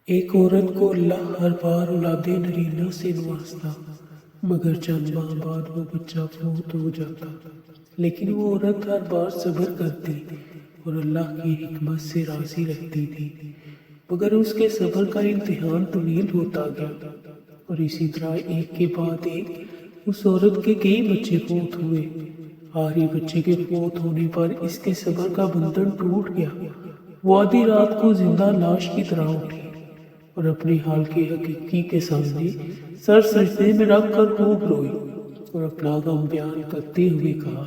ایک عورت کو اللہ ہر بار اولاد نرینہ سے نوازتا، مگر چند ماہ بعد وہ بچہ فوت ہو جاتا۔ لیکن وہ عورت ہر بار صبر کرتی اور اللہ کی حکمت سے راضی رہتی تھی، مگر اس کے صبر کا امتحان طویل ہوتا گیا، اور اسی طرح ایک کے بعد ایک اس عورت کے کئی بچے فوت ہوئے۔ آخری بچے کے فوت ہونے پر اس کے صبر کا بندھن ٹوٹ گیا۔ وہ آدھی رات کو زندہ لاش کی طرح اٹھی اور اپنے حال کے حقیقی کے سامنے سر سجدے میں رکھ کر خوب روئی اور اپنا غم بیان کرتے ہوئے کہا،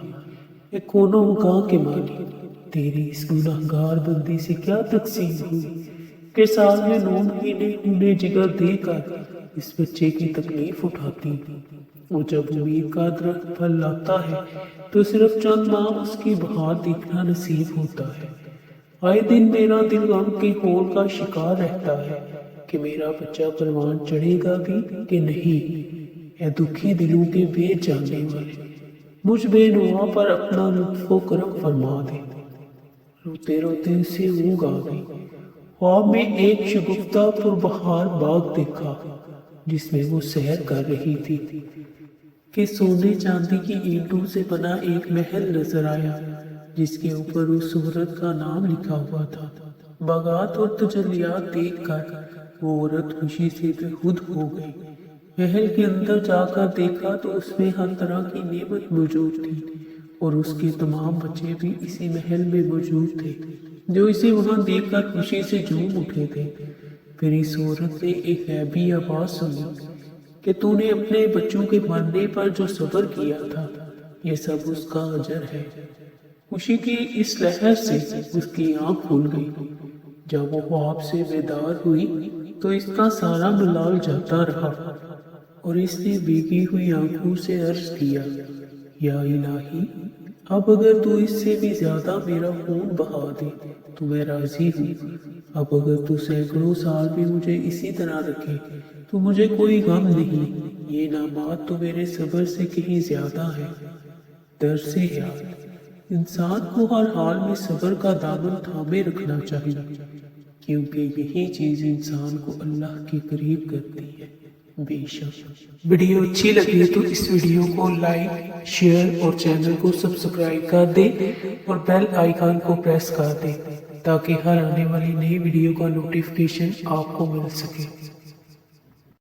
اے کون و مکان کے مالک، تیری اس گناہگار بندی سے کیا تقسیم ہوئی کہ سال میں 9 مہینے خون جگر دے کر اس بچے کی تکلیف اٹھاتی، اور جب امید کا درخت پھل لاتا ہے تو صرف چند ماہ اس کی بہار دیکھنا نصیب ہوتا ہے۔ آئے دن میرا دل غم کے ہول کا شکار رہتا ہے کہ میرا بچہ پروان چڑھے گا بھی کہ نہیں۔ اے دکھی دلوں کے بے جاننے والے، مجھ بے نوا پر اپنا لطف و کرم فرما دے۔ روتے روتے اسے اونگ آ گئی۔ خواب میں ایک شگفتہ پربہار باغ دیکھا جس میں وہ سیر کر رہی تھی کہ سونے چاندی کی اینٹوں سے بنا ایک محل نظر آیا جس کے اوپر اس عورت کا نام لکھا ہوا تھا۔ باغات اور تجلیات دیکھ کر وہ عورت خوشی سے بے خود ہو گئی۔ محل کے اندر جا کر دیکھا تو اس میں ہر طرح کی نعمت موجود تھی، اور اس کے تمام بچے بھی اسی محل میں موجود تھے جو اسے وہاں دیکھ کر خوشی سے جھوم اٹھے تھے۔ پھر اس عورت نے ایک غیبی آواز سنی کہ تو نے اپنے بچوں کے مرنے پر جو صبر کیا تھا یہ سب اس کا اجر ہے۔ خوشی کی اس لہر سے اس کی آنکھ کھل گئی۔ جب وہ خواب سے بیدار ہوئی تو اس کا سارا ملال جاتا رہا، اور اس نے بھیگی ہوئی آنکھوں سے عرض کیا، یا الہی، اب اگر تو اس سے بھی زیادہ میرا خون بہا دے تو میں راضی ہوں۔ اب اگر تو سینکڑوں سال بھی مجھے اسی طرح رکھے تو مجھے کوئی غم نہیں۔ یہ نعمات تو میرے صبر سے کہیں زیادہ ہے۔ درس حیات: انسان کو ہر حال میں صبر کا دامن تھامے رکھنا چاہیے، کیونکہ یہی چیز انسان کو اللہ کے قریب کرتی ہے۔ بے شک ویڈیو اچھی لگی تو اس ویڈیو کو لائک، شیئر اور چینل کو سبسکرائب کر دیں اور بیل آئیکن کو پریس کر دیں تاکہ ہر آنے والی نئی ویڈیو کا نوٹیفیکیشن آپ کو مل سکے۔